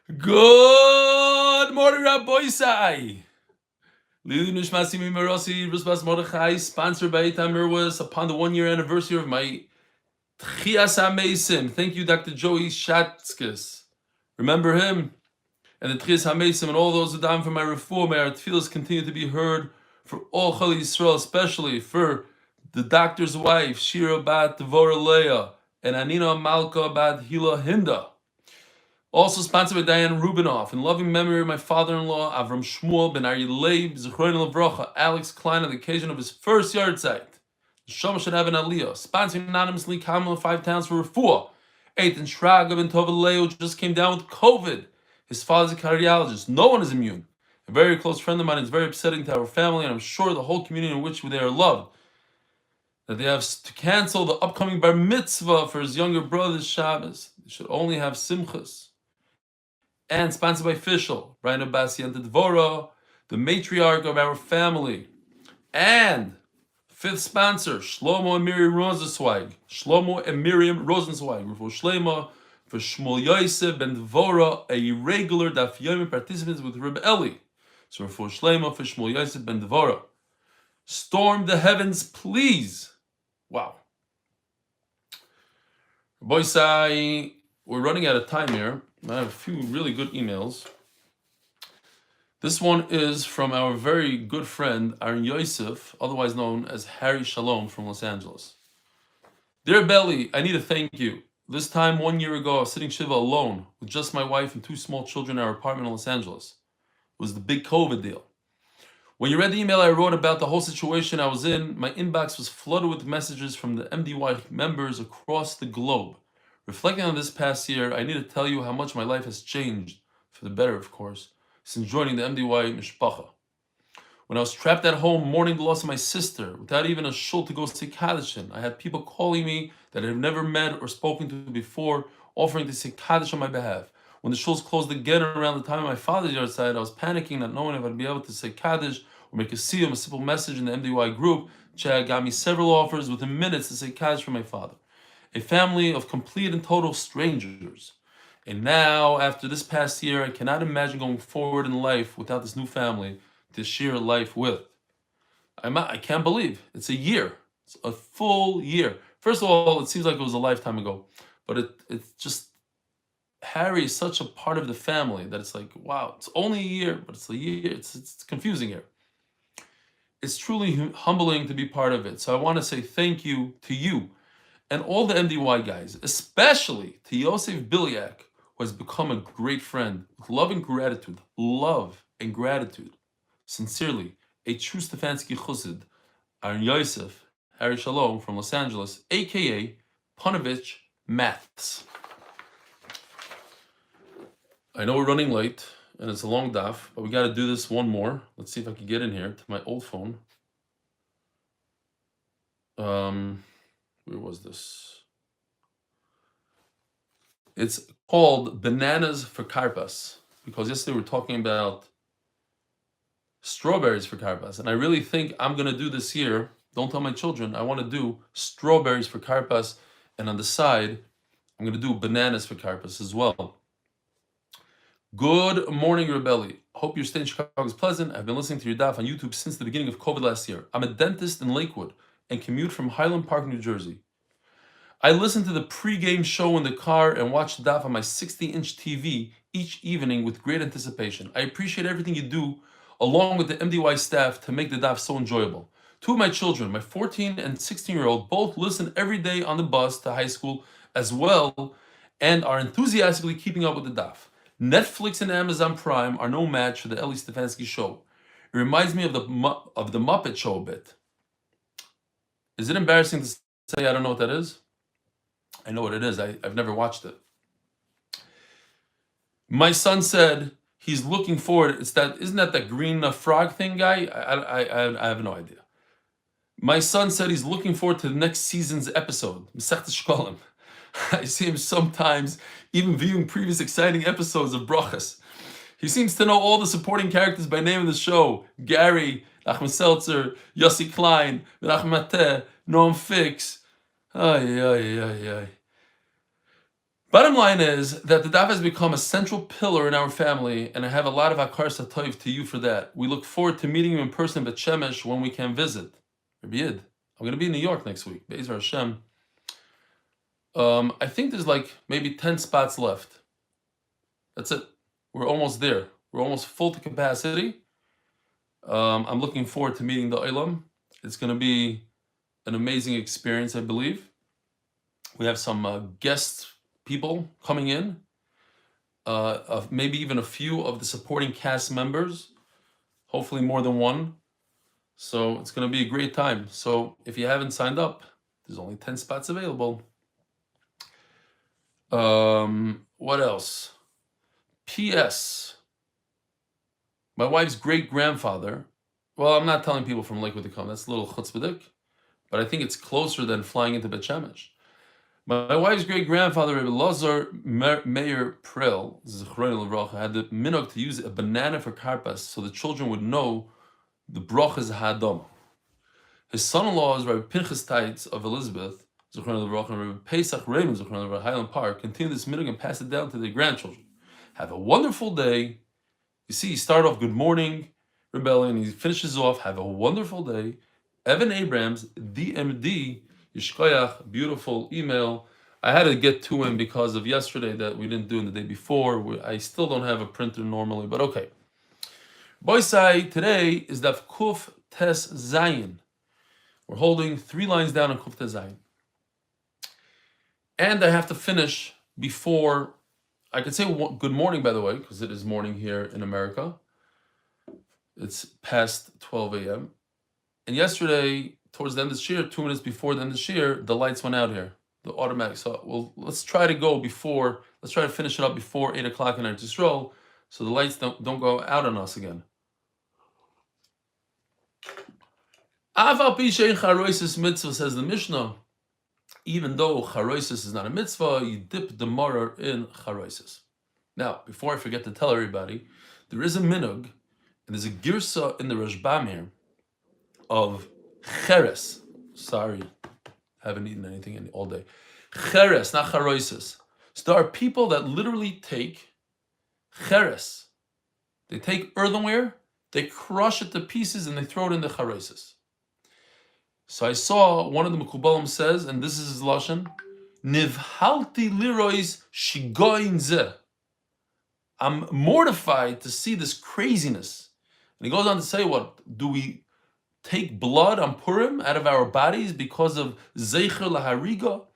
Good morning, Rabbi Isai. Lili Nishmasi Mimarosi, Rusbas Mordechai, sponsored by Etan Mirwis upon the 1 year anniversary of my Tchias hameytim. Thank you, Dr. Joey Shatzkes. Remember him? And the Tchias hameytim and all those who died for my refuah. May our tefilot continue to be heard for all cholei Yisrael, especially for the doctor's wife, Shira bat Devorah Leah, and Anina Malca bat Hila Hinda. Also sponsored by Diane Rubinoff. In loving memory of my father-in-law, Avraham Shmuel ben Aryeh Leib, Alex Klein, on the occasion of his first yahrzeit. The Shama should have an Aliyah. Sponsoring anonymously, Kamala 5 towns for refuah. Eitan Shragra ben Tova Leah just came down with COVID. His father's a cardiologist. No one is immune. A very close friend of mine. It's very upsetting to our family, and I'm sure the whole community in which they are loved, that they have to cancel the upcoming Bar Mitzvah for his younger brother's Shabbos. They should only have simchas. And sponsored by Fishel, Brian Abbasi and Devorah, the matriarch of our family. And fifth sponsor, Shlomo and Miriam Rosenzweig. Refuah Shlema for Shmuel Yosef ben Devorah, a regular Daf Yomi participant with Reb Eli. So refuah Shlema for Shmuel Yosef ben Devorah. Storm the heavens, please. Wow. Boys, we're running out of time here. I have a few really good emails. This one is from our very good friend, Aaron Yosef, otherwise known as Harry Shalom from Los Angeles. Dear Belly, I need to thank you. This time 1 year ago, I was sitting Shiva alone with just my wife and 2 small children in our apartment in Los Angeles. It was the big COVID deal. When you read the email I wrote about the whole situation I was in, my inbox was flooded with messages from the MDY members across the globe. Reflecting on this past year, I need to tell you how much my life has changed, for the better of course, since joining the MDY Mishpacha. When I was trapped at home mourning the loss of my sister, without even a shul to go say Kaddish in, I had people calling me that I have never met or spoken to before, offering to say Kaddish on my behalf. When the shuls closed again around the time of my father's yahrzeit, I was panicking not knowing if I'd be able to say Kaddish or make a siyum, a simple message in the MDY group. Chad got me several offers within minutes to say Kaddish for my father. A family of complete and total strangers. And now, after this past year, I cannot imagine going forward in life without this new family to share life with. I can't believe it's a year. It's a full year. First of all, it seems like it was a lifetime ago, but it's just, Harry is such a part of the family that it's like, wow, it's only a year, but it's a year. It's confusing here. It's truly humbling to be part of it. So I want to say thank you to you and all the MDY guys, especially to Yosef Bilyak, who has become a great friend with love and gratitude. Love and gratitude. Sincerely, a true Stefansky chassid, Aaron Yosef, Harry Shalom from Los Angeles, aka Panovich Maths. I know we're running late, and it's a long daf, but we got to do this one more. Let's see if I can get in here to my old phone. Where was this? It's called Bananas for Karpas, because yesterday we were talking about strawberries for karpas, and I really think I'm going to do this year. Don't tell my children. I want to do strawberries for karpas, and on the side, I'm going to do bananas for karpas as well. Good morning, Rebelli. Hope your stay in Chicago is pleasant. I've been listening to your daf on YouTube since the beginning of COVID last year. I'm a dentist in Lakewood and commute from Highland Park, New Jersey. I listen to the pre-game show in the car and watch the daf on my 60-inch TV each evening with great anticipation. I appreciate everything you do along with the MDY staff to make the daf so enjoyable. 2 of my children, my 14 and 16-year-old, both listen every day on the bus to high school as well and are enthusiastically keeping up with the daf. Netflix and Amazon Prime are no match for the Eli Stefansky show. It reminds me of the Muppet Show a bit. Is it embarrassing to say I don't know what that is? I know what it is. I've never watched it. My son said he's looking forward. Isn't that the green frog thing guy? I have no idea. My son said he's looking forward to the next season's episode. I see him sometimes even viewing previous exciting episodes of Brachas. He seems to know all the supporting characters by name in the show. Gary, Nachman Seltzer, Yossi Klein, Menachem Mateh, Noam Fix. Bottom line is that the daf has become a central pillar in our family, and I have a lot of akar satayv to you for that. We look forward to meeting you in person at Shemesh when we can visit. Rabbi Yid, I'm going to be in New York next week. Be'ezer Hashem. I think there's like maybe 10 spots left. That's it. We're almost there. We're almost full to capacity. I'm looking forward to meeting the Olam. It's going to be an amazing experience, I believe. We have some guest people coming in, maybe even a few of the supporting cast members, hopefully more than one. So it's going to be a great time. So if you haven't signed up, there's only 10 spots available. What else? P.S. My wife's great-grandfather, well, I'm not telling people from Lakewood to come. That's a little chutzpahdik, but I think it's closer than flying into Bet Shemesh. My wife's great-grandfather, Rabbi Lazar Meir Prel, Zichrono Levracha, had the minhag to use a banana for karpas so the children would know the brachas hadam. His son-in-law is Rabbi Pinchas Taitz of Elizabeth, Zichrono Levracha, and Rabbi Pesach Raymond, Zichrono Levracha, Highland Park, continue this minhag and pass it down to their grandchildren. Have a wonderful day. You see, he started off good morning, rebellion, he finishes off, have a wonderful day. Evan Abrams, DMD, Yishkoyach, beautiful email. I had to get to him because of yesterday that we didn't do in the day before. I still don't have a printer normally, but okay. Boisai, today is Daf Kuf Tes Zayin. We're holding 3 lines down on Kuf Tes Zayin. And I have to finish before, I could say good morning, by the way, because it is morning here in America. It's past 12 a.m. And yesterday, towards the end of the Shira, 2 minutes before the end of the Shira, the lights went out here, the automatic. So let's try to finish it up before 8 o'clock in Eretz Yisrael, so the lights don't go out on us again. Aval pi shein charoisis mitzvah, says the Mishnah. Even though charoisis is not a mitzvah, you dip the morer in charoisis. Now, before I forget to tell everybody, there is a minhag, and there's a girsa in the Rashbam here of cheres. Sorry, haven't eaten anything all day. Cheres, not charoisis. So there are people that literally take cheres. They take earthenware, they crush it to pieces, and they throw it in the charoisis. So I saw one of the Mekubalim says, and this is his lashon, Nivhalti lirois shigoin zeh. I'm mortified to see this craziness. And he goes on to say, what? Do we take blood on Purim out of our bodies because of Zeicher Lahariga?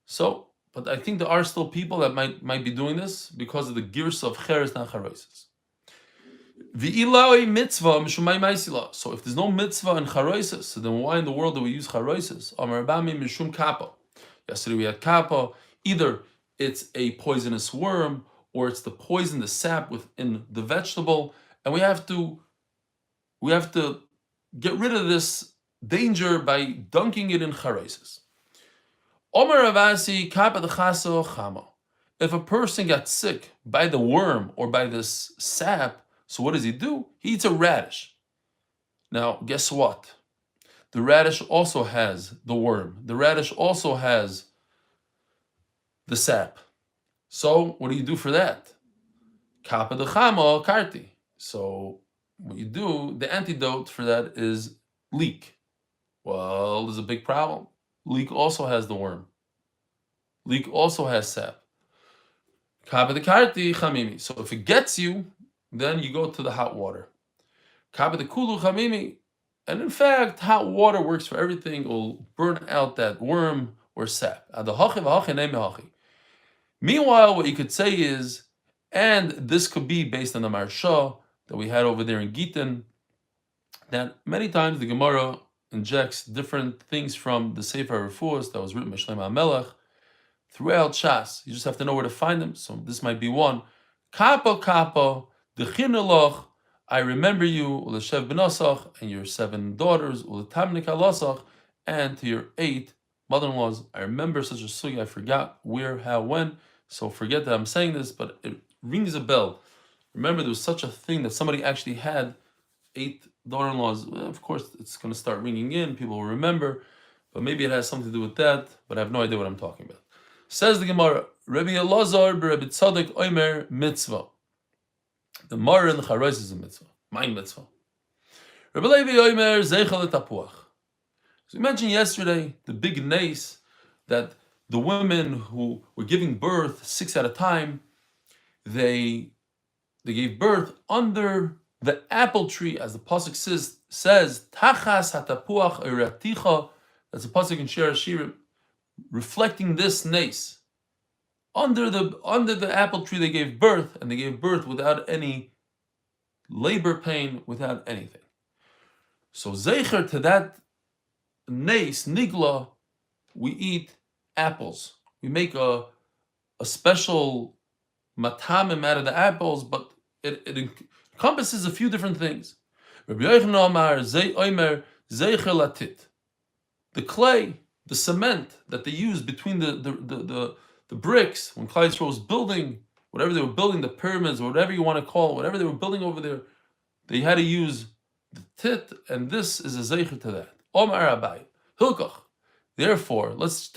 So, but I think there are still people that might be doing this because of the girs of Cheres and Charoises. The Eli mitzvah mishumay ma'isila. So if there's no mitzvah in charoises, so then why in the world do we use charoises? Amar Rabami mishum kappa. Yesterday we had kappa. Either it's a poisonous worm or it's the poison, the sap within the vegetable, and we have to get rid of this danger by dunking it in charoises. Amar Ravasi kappa dechaso chama. If a person got sick by the worm or by this sap, so what does he do? He eats a radish. Now, guess what? The radish also has the worm. The radish also has the sap. So what do you do for that? Kappa de chama karti. So what you do, the antidote for that is leek. Well, there's a big problem. Leek also has the worm. Leek also has sap. Kappa de karti chamimi. So if it gets you, then you go to the hot water. Kappa de kulu chamimi. And in fact, hot water works for everything. It will burn out that worm or sap. Meanwhile, what you could say is, and this could be based on the Marsha that we had over there in Gittin, that many times the Gemara injects different things from the Sefer refuah that was written by Shlomo HaMelech throughout Shas. You just have to know where to find them. So this might be one. Kappa, kappa, dechinaloch, I remember you, u'leshev b'nosach, and your 7 daughters, u'letamnik alasach, and to your 8 mother-in-laws. I remember such a sugi, I forgot where, how, when, so forget that I'm saying this, but it rings a bell. Remember, there was such a thing that somebody actually had 8 daughter-in-laws. Of course, it's going to start ringing in, people will remember, but maybe it has something to do with that, but I have no idea what I'm talking about. Says the Gemara, Rabbi Elazar Rabbi Tzadok Omer mitzvah. The Mar in the Charois is a mitzvah. My mitzvah. Rabbi Levi Omer zeichel tapuach. So we mentioned yesterday the big nace that the women who were giving birth 6 at a time, they gave birth under the apple tree, as the pasuk says tachas hatapuach eraticha. That's a pasuk in Shira, reflecting this nace. Under the apple tree they gave birth, and they gave birth without any labor pain, without anything. So zeicher to that nace, nigla, we eat apples. We make a special matamim out of the apples, but it encompasses a few different things. Rabbi Yochanan Amar Omer zeicher latit. The clay, the cement that they used between the bricks when Klein was building, whatever they were building, the pyramids, or whatever you want to call it, whatever they were building over there, they had to use the tit, and this is a zeicher to that. Omar Abai, Hilkach. Therefore, let's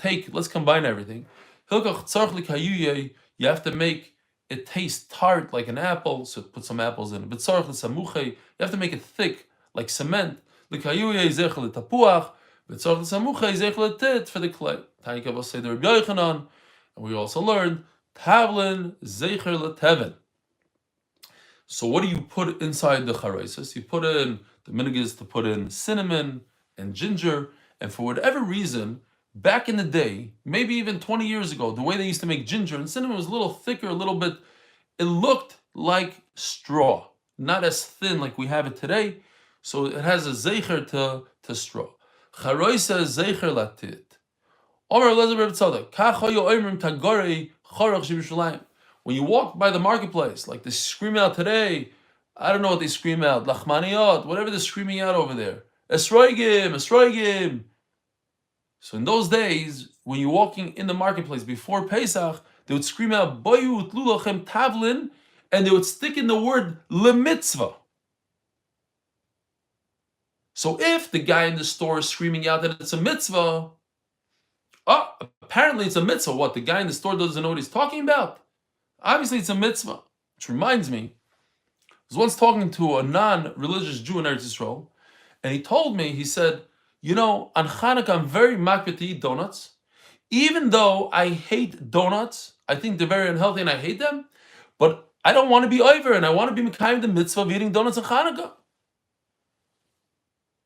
combine everything. Hilkach tzarch likayuye, you have to make it taste tart like an apple, so put some apples in it. But tzarch l'samuche, you have to make it thick like cement. Likayuye zeicher l'tapuach, but tzarch l'samuche zeicher l'tit for the clay. Tanika will say the Rabbi Yochanan. And we also learned tavlin zeicher leteven. So what do you put inside the charoises? You put in, the minhag is to put in cinnamon and ginger, and for whatever reason, back in the day, maybe even 20 years ago, the way they used to make ginger and cinnamon was a little thicker, a little bit, it looked like straw, not as thin like we have it today, so it has a zeicher to straw. Charoises zeicher latit. When you walk by the marketplace, like they scream out today, I don't know what they scream out, lachmaniyot, whatever they're screaming out over there, esroigim, esroigim. So in those days, when you're walking in the marketplace before Pesach, they would scream out boyu tlulachem tavlin, and they would stick in the word lemitzvah. So if the guy in the store is screaming out that it's a mitzvah, apparently it's a mitzvah. What, the guy in the store doesn't know what he's talking about? Obviously it's a mitzvah. Which reminds me, I was once talking to a non-religious Jew in Eretz Yisrael, and he told me, he said, you know, on Hanukkah I'm very makbid to eat donuts. Even though I hate donuts, I think they're very unhealthy and I hate them, but I don't want to be over, and I want to be mekayim the mitzvah of eating donuts on Hanukkah.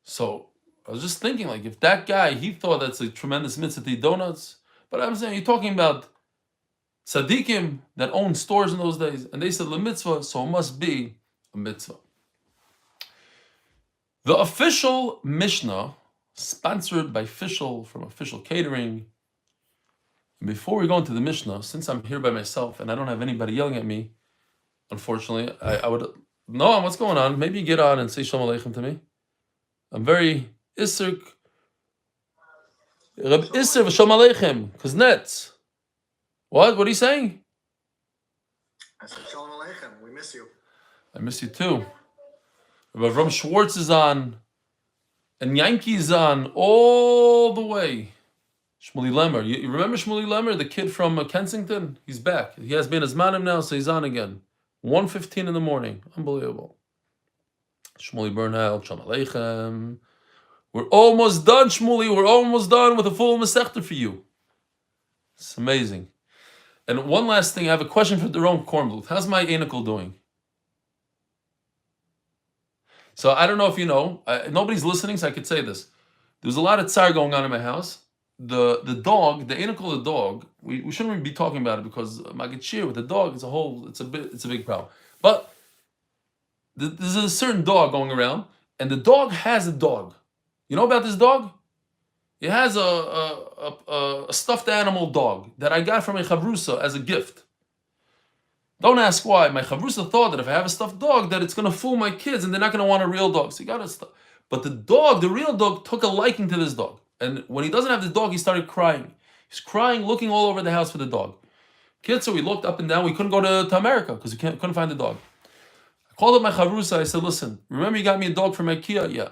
So I was just thinking, like, if that guy, he thought that's a tremendous mitzvah to eat donuts, but I'm saying, you're talking about tzaddikim that owned stores in those days, and they said le mitzvah, so it must be a mitzvah. The official Mishnah, sponsored by Fischl from Official Catering. And before we go into the Mishnah, since I'm here by myself and I don't have anybody yelling at me, unfortunately, I would, Noam, what's going on? Maybe you get on and say Shalom Aleichem to me. I'm very Isser, Reb Isser v'Shalom Aleichem, Kuznetz. What are you saying? I said Shalom Aleichem, we miss you. I miss you too. Reb Avram Schwartz is on, and Yankee is on all the way. Shmuley Lemmer, you remember Shmuley Lemmer, the kid from Kensington? He's back. He has been as manim now, so he's on again. 1:15 in the morning. Unbelievable. Shmuley Bernheil, Shalom Aleichem. We're almost done, Shmuley. We're almost done with a full Masechta for you. It's amazing. And one last thing, I have a question for Daron Kornbluth. How's my anicle doing? So I don't know if you know, nobody's listening, so I could say this. There's a lot of tsar going on in my house. The dog, the anicle of the dog, we shouldn't be talking about it because Magachir with the dog, it's a big problem. But there's a certain dog going around, and the dog has a dog. You know about this dog? It has a stuffed animal dog that I got from a chavrusa as a gift. Don't ask why. My chavrusa thought that if I have a stuffed dog, that it's going to fool my kids and they're not going to want a real dog. So he got a stuff. But the dog, the real dog, took a liking to this dog. And when he doesn't have the dog, he started crying. He's crying, looking all over the house for the dog. Kids, so we looked up and down. We couldn't go to America because we couldn't find the dog. I called up my chavrusa. I said, listen, remember you got me a dog from IKEA? Yeah.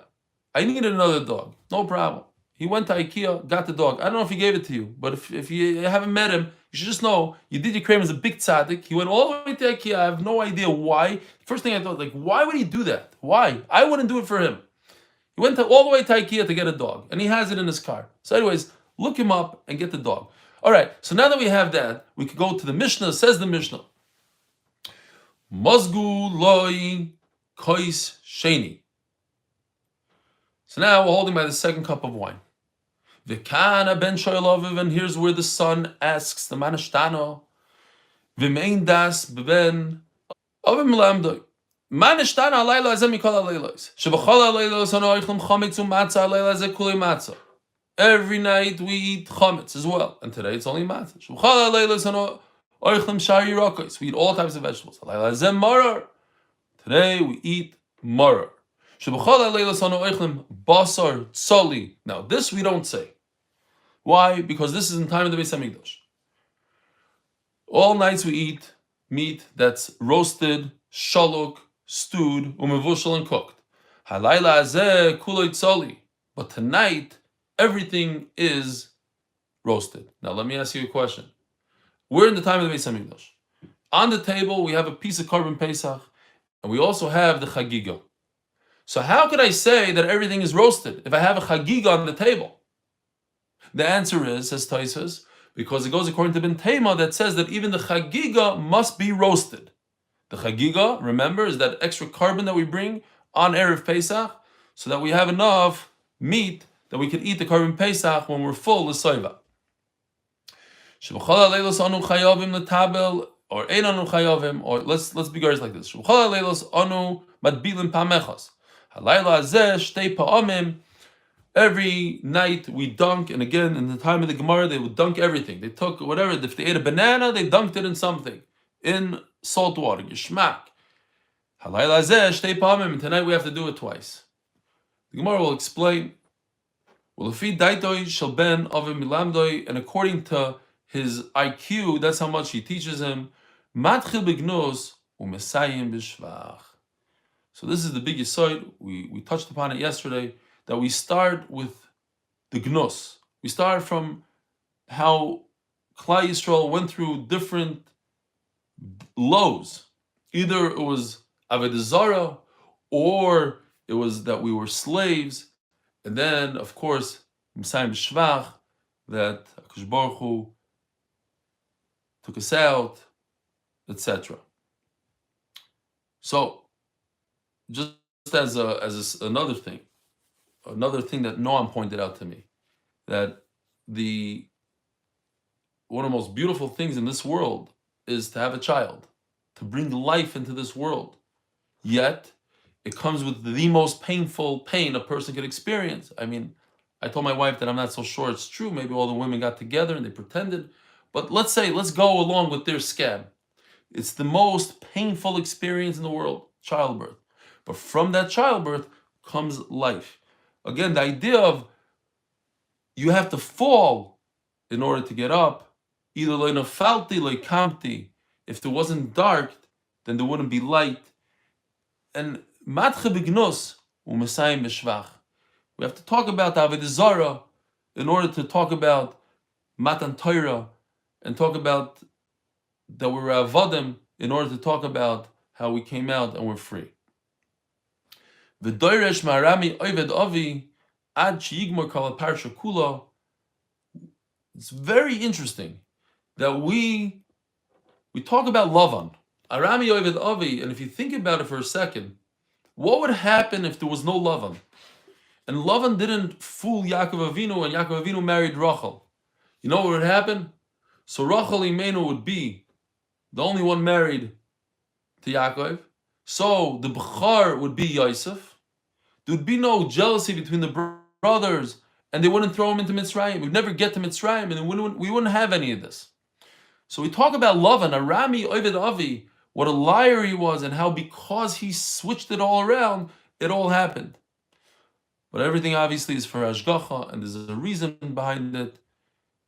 I needed another dog. No problem. He went to IKEA, got the dog. I don't know if he gave it to you, but if you haven't met him, you should just know you did your Kramer as a big tzaddik. He went all the way to IKEA. I have no idea why. First thing I thought, like, why would he do that? Why? I wouldn't do it for him. He went all the way to IKEA to get a dog, and he has it in his car. So anyways, look him up and get the dog. All right, so now that we have that, we could go to the Mishnah. Says the Mishnah, Mozgu loi kois sheni. So now we're holding by the second cup of wine. V'kana ben shoyloviv, and here's where the son asks the manishtano, v'mein das ben avim lamdoi. Manishtano alayla azem mikol alaylos. Shebachol alaylos ano oichlem chametz u'matzah alayla ze cholei matzah. Every night we eat chametz as well, and today it's only matzah. Shebachol alaylos ano oichlem shari rokos. We eat all types of vegetables. Alayla ze marar. Today we eat marar. Shebachol alaylos ano oichlem basar tzoli. Now this we don't say. Why? Because this is in time of the Beis Hamikdash. All nights we eat meat that's roasted, shaluk, stewed, umevushal, and cooked. Halayla azeh kuloi tzoli. But tonight, everything is roasted. Now let me ask you a question. We're in the time of the Beis Hamikdash. On the table, we have a piece of korban Pesach, and we also have the chagiga. So how could I say that everything is roasted if I have a chagiga on the table? The answer is, says Tosfos, because it goes according to Ben Tema that says that even the chagiga must be roasted. The chagiga, remember, is that extra carbon that we bring on Erev Pesach so that we have enough meat that we can eat the korban Pesach when we're full of soiva. Or Eitan Mirwis, or let's be guys like this. Every night we dunk, and again in the time of the Gemara they would dunk everything. They took whatever, if they ate a banana, they dunked it in something, in salt water, geshmak. And tonight we have to do it twice. The Gemara will explain. And according to his IQ, that's how much he teaches him. So this is the big yahrzeit. We touched upon it yesterday, that we start with the gnus. We start from how Klein Yisrael went through different lows. Either it was avodah zarah, or it was that we were slaves, and then, of course, Misayim b'shvach, that HaKadosh Baruch Hu took us out, etc. So, just as another thing that Noam pointed out to me, that one of the most beautiful things in this world is to have a child, to bring life into this world. Yet, it comes with the most painful pain a person could experience. I mean, I told my wife that I'm not so sure it's true. Maybe all the women got together and they pretended. But let's go along with their scam. It's the most painful experience in the world, childbirth. But from that childbirth comes life. Again, the idea of you have to fall in order to get up. Either lo nafalti lo kamti. If there wasn't dark, then there wouldn't be light. And matche b'gnus u'mesayim b'shvach. We have to talk about avodah zarah in order to talk about matan Torah, and talk about that we're avodim in order to talk about how we came out and we're free. V'doiresh ma'arami oived avi ad sheyigmor kol parsha kula. It's very interesting that we talk about Lavan, Arami oived avi, and if you think about it for a second, what would happen if there was no Lavan? And Lavan didn't fool Yaakov Avinu, and Yaakov Avinu married Rachel. You know what would happen? So Rachel Imenu would be the only one married to Yaakov. So the Bechar would be Yosef. There would be no jealousy between the brothers, and they wouldn't throw him into Mitzrayim. We'd never get to Mitzrayim, and we wouldn't have any of this. So we talk about Lavan, Arami Oived Avi, what a liar he was, and how because he switched it all around, it all happened. But everything obviously is for Hashgacha, and there's a reason behind it,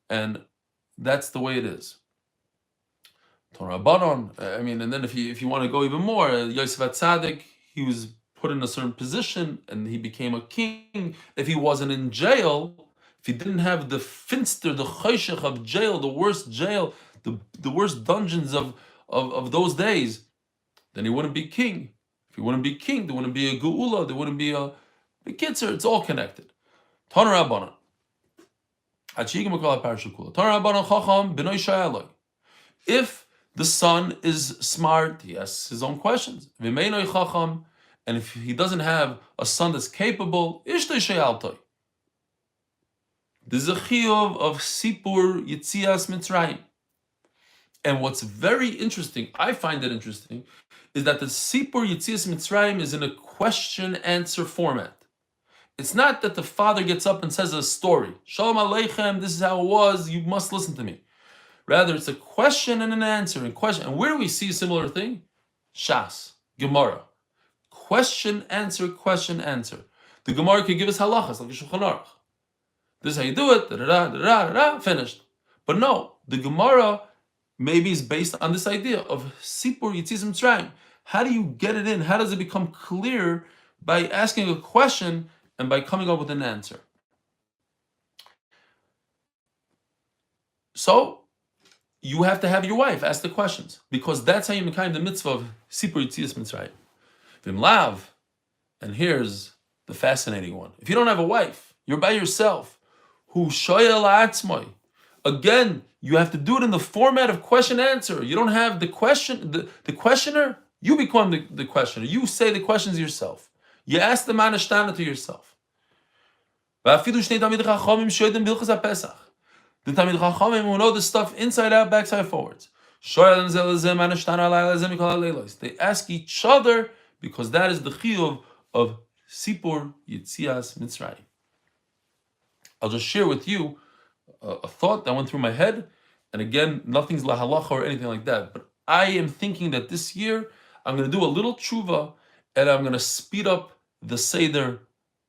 and that's the way it is. Torah Baron, and then if you want to go even more, Yosef HaTzadik, he was put in a certain position, and he became a king. If he wasn't in jail, if he didn't have the finster, the choshech of jail, the worst dungeons of those days, then he wouldn't be king. If he wouldn't be king, there wouldn't be a geula, there wouldn't be a kitzur. It's all connected. Tana Rabbanan. If the son is smart, he asks his own questions. And if he doesn't have a son that's capable, this is a chiyuv of sipur yitzias Mitzrayim. And what's very interesting, I find it interesting, is that the sipur yitzias Mitzrayim is in a question-answer format. It's not that the father gets up and says a story. Shalom Aleichem, this is how it was, you must listen to me. Rather, it's a question and an answer. And where do we see a similar thing? Shas, Gemara. Question, answer, question, answer. The Gemara could give us halachas, like a Shulchan Aruch. This is how you do it, finished. But no, the Gemara maybe is based on this idea of Sipur Yitzias Mitzrayim. How do you get it in? How does it become clear? By asking a question and by coming up with an answer. So, you have to have your wife ask the questions, because that's how you make the mitzvah of Sipur Yitzias Mitzrayim. Vim lav, and here's the fascinating one. If you don't have a wife, you're by yourself. Hu shoyel atzmai. Again, you have to do it in the format of question-answer. You don't have the questioner, you become the questioner. You say the questions yourself. You ask the manashtana to yourself. The Talmid Chachamim who know the stuff inside out, backside, forwards. They ask each other because that is the chiyuv of Sipur Yitzias Mitzrayim. I'll just share with you a thought that went through my head, and again, nothing's la halacha or anything like that, but I am thinking that this year I'm going to do a little tshuva and I'm going to speed up the Seder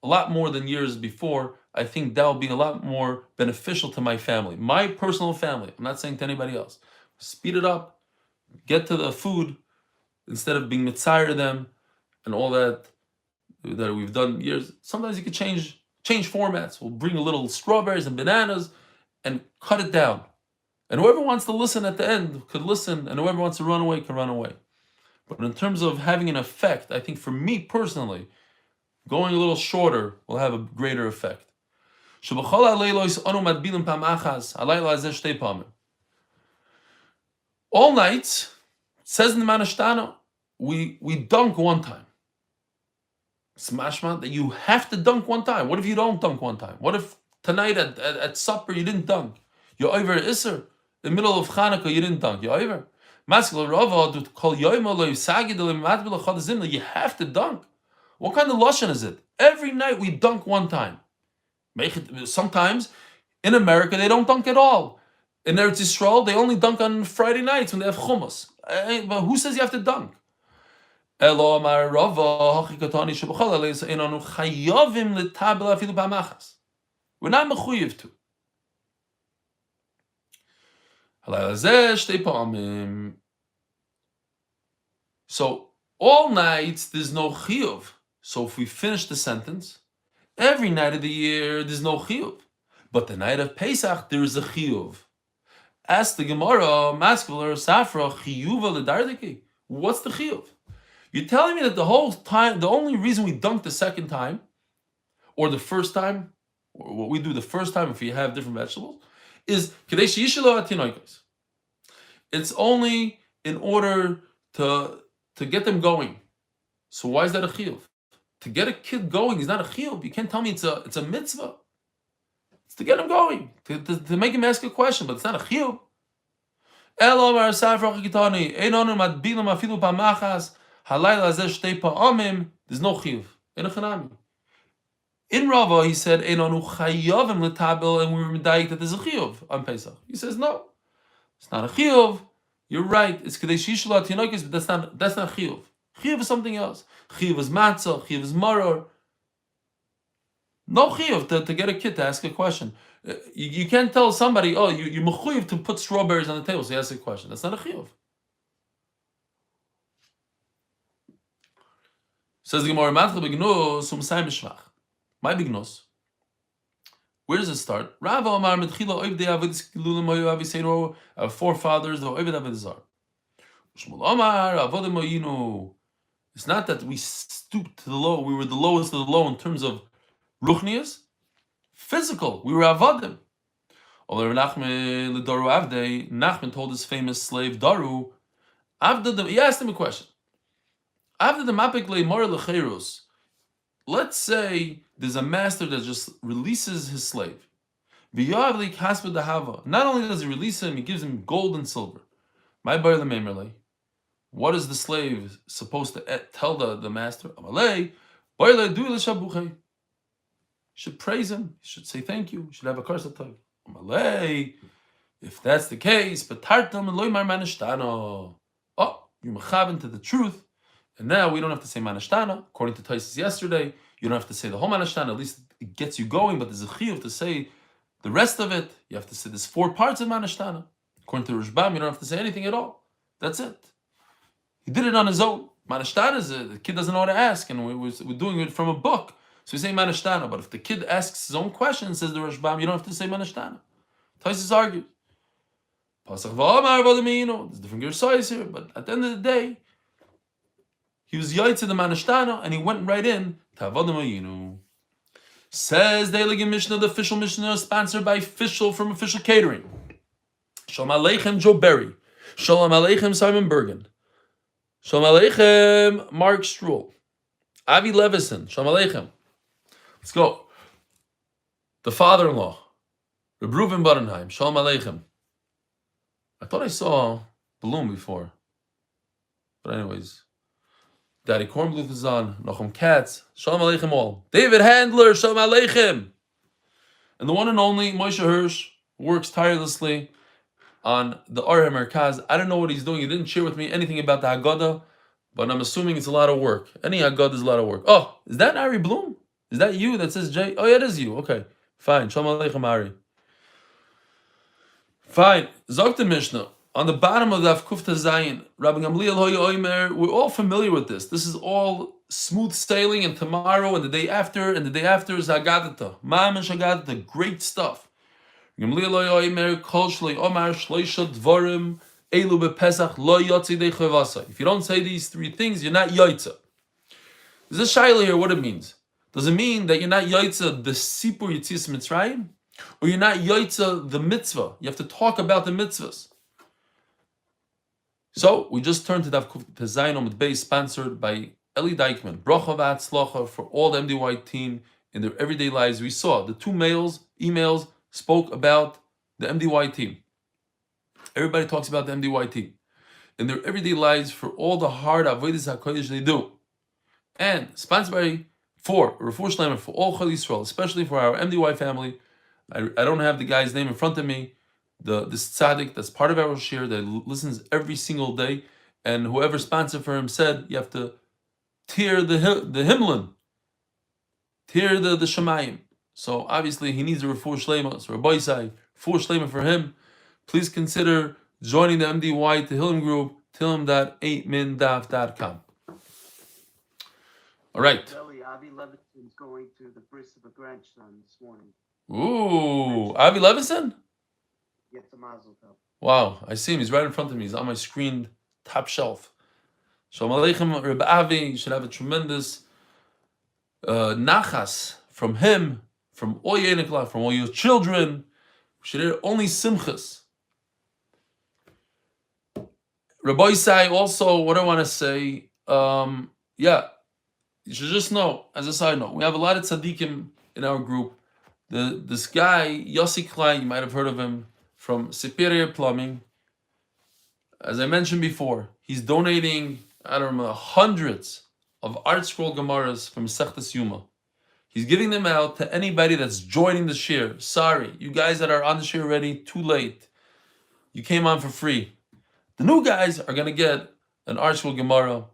a lot more than years before. I think that will be a lot more beneficial to my family, my personal family. I'm not saying to anybody else. Speed it up, get to the food instead of being mitzayir them and all that we've done years. Sometimes you could change formats. We'll bring a little strawberries and bananas and cut it down. And whoever wants to listen at the end could listen, and whoever wants to run away can run away. But in terms of having an effect, I think for me personally, going a little shorter will have a greater effect. All night, says in the Manashtana, we dunk one time. It's mashma that you have to dunk one time. What if you don't dunk one time? What if tonight at supper you didn't dunk? You're over Isser. In the middle of Chanukah you didn't dunk. You're over. You have to dunk. What kind of lashon is it? Every night we dunk one time. Sometimes in America they don't dunk at all. In Eretz Yisrael they only dunk on Friday nights when they have hummus. But who says you have to dunk? We're not mechuyev to. So all nights there's no chiyuv. So if we finish the sentence, every night of the year there's no chiyuv, but the night of Pesach there is a chiyuv. Ask the Gemara, Maskvil or Safra, chiyuva ledardiki. What's the chiyuv? You're telling me that the whole time, the only reason we dunk the second time, or the first time, or what we do the first time if we have different vegetables, is kadesh yishelo atinoikos. It's only in order to get them going. So why is that a chiyuv? To get a kid going is not a chiyuv. You can't tell me it's a mitzvah. It's to get him going, to make him ask a question, but it's not a chiyuv. There's no chiyuv. In Rava, he said, and we were medayik that there's a chiyuv on Pesach. He says, no, it's not a chiyuv. You're right. It's kadesh yishlo atinoikos, but that's not chiyuv. Chiyuv is something else. Chiyuv is matzah. Chiyuv is maror. No chiyuv to get a kid to ask a question. You can't tell somebody, oh, you're mechuyev to put strawberries on the table so you ask a question. That's not a chiyuv. Says the Gemara, my bignus, Where does it start? Rava Amar Medchila Oivdei Avidis Kilulim Hoyu Aviseinu. Our forefathers, the Oived Avid Zar. Shmuel Amar Avodim Oyinu. It's not that we stooped to the low. We were the lowest of the low in terms of ruchnias. Physical. We were avodim. Although Nachman Daru Avdei, Nachman told his famous slave Daru, he asked him a question. Let's say there's a master that just releases his slave. Not only does he release him, he gives him gold and silver. What is the slave supposed to tell the master? You should praise him. You should say thank you. You should have a curse at if that's the case, oh, you're mechaven to the truth, and now we don't have to say manashtana. According to Taisus yesterday, you don't have to say the whole manashtana. At least it gets you going, but there's a chiyuv to say the rest of it. You have to say there's 4 parts of manashtana. According to Rishbam, you don't have to say anything at all. That's it. He did it on his own. Manashtana is the kid doesn't know how to ask, and we're doing it from a book. So we say manashtana, but if the kid asks his own question, says the Rishbam, you don't have to say manashtana. Taisus argues. There's different yahrzeit here, but at the end of the day, he was yahrzeit the manashtana, and he went right in to avodim hayinu. Says the Elegant Mishnah, the official Mishnah, sponsored by official from official catering. Shalom Aleichem Joe Berry. Shalom Aleichem Simon Bergen. Shalom Aleichem Mark Struhl. Avi Levison. Shalom Aleichem. Let's go. The father-in-law, Reb Reuven Badenheim. Shalom Aleichem. I thought I saw a balloon before. But anyways. Daddy Kornbluth is on. Nochem Katz. Shalom Aleichem all. David Handler. Shalom Aleichem. And the one and only Moshe Hirsch works tirelessly on the Arya Merkaz. I don't know what he's doing. He didn't share with me anything about the Haggadah, but I'm assuming it's a lot of work. Any Haggadah is a lot of work. Oh, is that Ari Bloom? Is that you that says J? Oh, yeah, it is you. Okay, fine. Shalom Aleichem Ari. Fine. Zog the Mishnah. On the bottom of the Kufta Zayin, Rabbi Gamliel Hoya Oimer, we're all familiar with this. This is all smooth sailing, and tomorrow and the day after is Haggadah. Mamish Haggadah, great stuff. Gamliel Hoya Oimer, Kol Shloi Omar, Shloisha Dvorim, Elu BePesach, Lo Yotzi Dei Chavasa. If you don't say these 3 things, you're not Yotza. There's a shaila here, what it means. Does it mean that you're not Yotza the Sipur Yitzis Mitzrayim? Or you're not Yotza the mitzvah? You have to talk about the mitzvahs. So, we just turned to Daf Yomi Amud Beis, sponsored by Eli Dykman. Bracha v'atzlacha for all the MDY team in their everyday lives. We saw the 2 emails spoke about the MDY team. Everybody talks about the MDY team. In their everyday lives for all the hard avodas HaKodesh they do. And sponsored by refuah shleima for all cholei Yisrael, especially for our MDY family. I don't have the guy's name in front of me. This tzaddik that's part of our Shira that listens every single day, and whoever sponsored for him said you have to tear the himlin, tear the shemayim. So obviously he needs a refuah shleima. So Rabbi Isai, refuah shleima for him. Please consider joining the MDY Tehillim group, tehillim.8mindaf.com. All right. Avi Levison's going to the bris of a grandson this morning. Ooh, Avi Levison? Gets a mazel tov. Wow, I see him. He's right in front of me. He's on my screen, top shelf. Shalom Aleichem, Reb Avi. You should have a tremendous nachas from him, from all your Enikla, from all your children. We should hear only simchas. Rabbi Isai, also, what I want to say, you should just know, as a side note, we have a lot of tzaddikim in our group. This guy, Yossi Klein, you might have heard of him, from Superior Plumbing. As I mentioned before, he's donating, I don't know, hundreds of art scroll Gemaras from Sechtes Yuma. He's giving them out to anybody that's joining the shir. Sorry, you guys that are on the shir already, too late. You came on for free. The new guys are going to get an art scroll Gemara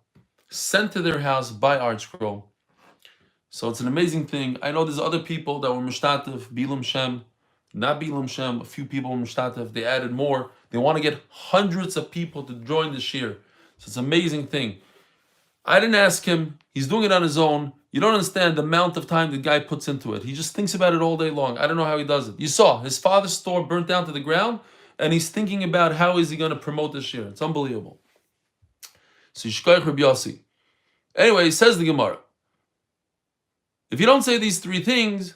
sent to their house by art scroll. So it's an amazing thing. I know there's other people that were Mishtatev, Bilam Shem, not Bilam Shem, a few people were Mishtatev. They added more. They want to get hundreds of people to join the shir. So it's an amazing thing. I didn't ask him. He's doing it on his own. You don't understand the amount of time the guy puts into it. He just thinks about it all day long. I don't know how he does it. You saw his father's store burnt down to the ground, and he's thinking about how is he going to promote this year. It's unbelievable. So Yishkoich Reb Yossi. Anyway, he says the Gemara. If you don't say these three things,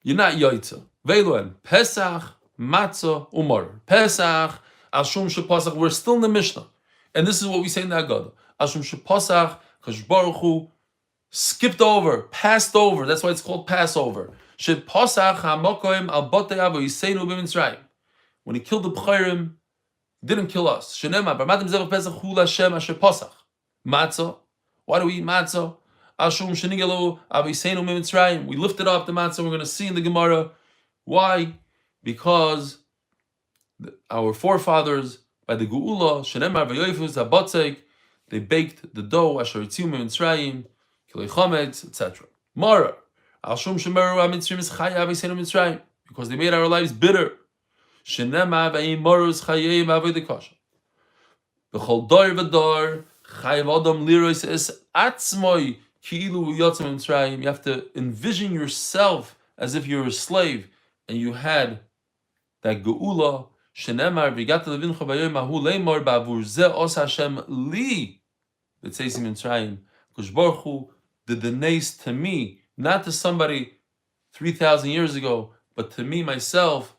you're not Yoitza. Veiluan, Pesach, Matzah, Umar. Pesach, Ashum Shepasach. We're still in the Mishnah. And this is what we say in the Haggadah. Ashum Shepasach, Kadosh Baruch Hu, skipped over, passed over. That's why it's called Passover. Shepasach hamokoim al botei avo yiseinu b'Mitzrayim. When he killed the B'chairim, didn't kill us. Shenema, Barmatim Zevach Pesach Hu Lashem Asher Pasach. Matzah. Why do we eat matzah? Ashum Shenigelu Avo Yiseinu b'Mitzrayim. We lifted up the matzah. We're going to see in the Gemara. Why? Because our forefathers, by the Geula, Shenema v'Yoifus habotzek, they baked the dough, Asher Yitziu b'Mitzrayim, cholei chometz, etc. Mara, Ashum Shemeru HaMitzrim is Chaya Avo Yiseinu b'Mitzrayim, because they made our lives bitter. Shenema v'Yim Morus Chayei Avodah Kasha. B'chol dor v'dor Chayav Adam Lirois Es Atzmoi Ki'ilu Yotzim Mitzrayim. You have to envision yourself as if you're a slave and you had that Geula. Shenemar v'Yigata Levincha V'Yom Ahu Leimor Ba'avur Zeh Os Hashem Li B'Tzeisim Mitzrayim. Because Baruch Hu did the nace to me, not to somebody 3,000 years ago, but to me myself.